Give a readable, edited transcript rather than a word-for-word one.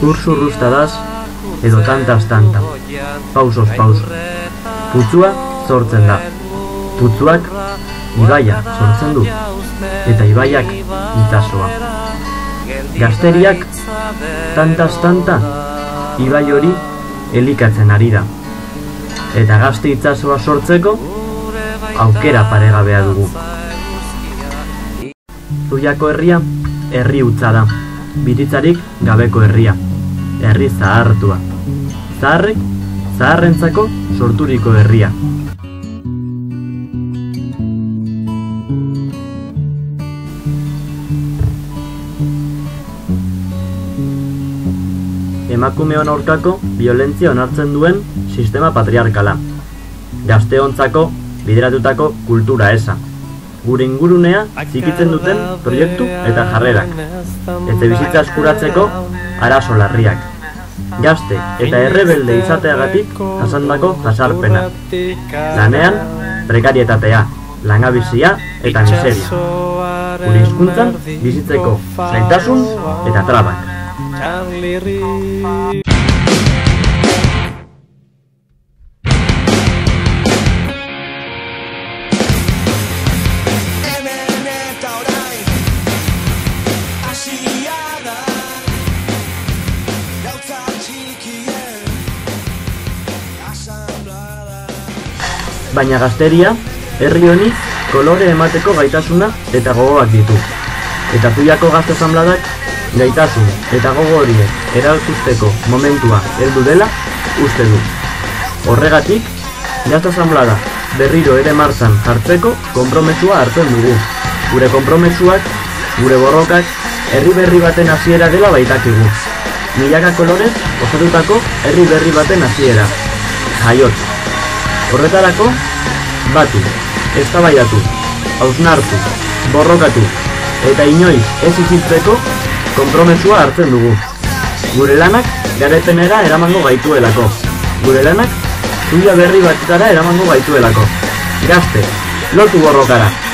Ursurrustadaz, edo tantaz-tanta, pausos-pauso. Putzua sortzen da. Putzuak ibaia sortzen du, eta ibaiak itsasoa. Gazteriak tantaz-tanta ibai hori elikatzen ari da. Eta gazte itsasoa sortzeko aukera paregabea dugu. Zuiako herria herri hutsa da, biritzarik gabeko herria, herri zahartua. Zaharrek, zaharrentzako sorturiko herria. Emakumeon aurkako biolentzia onartzen duen sistema patriarkala. Gazteontzako bideratutako kultura eza. Gure ingurunea zikitzen duten proiektu eta jarrerak. Etxebizitza eskuratzeko arazo larriak. Gazte eta errebelde izateagatik jasandako jasarpena. Lanean, prekarietatea, langabezia eta miseria. Gure hizkuntzan bizitzeko zailtasun eta trabak. Baina gazteria, herri honi kolore emateko gaitasuna eta gogoak ditu. Eta Zuiako Gazte Asanbladak gaitasun eta gogo horiek erakusteko momentua heldu dela uste du. Horregatik, Gazte Asanblada berriro ere martxan jartzeko konpromesua hartzen dugu. Gure konpromesuak, gure borrokak, herri berri baten hasiera dela baitakigu. Milaka kolorez osatutako herri berri baten hasiera. Jaiotz. Horretarako, batu, eztabaidatu, hausnartu, borrokatu, eta inoiz ez isiltzeko konpromesua hartzen dugu. Gure lanak garapenera eramango gaituelako. Gure lanak Zuia berri batera eramango gaituelako. Gazte, lotu borrokara!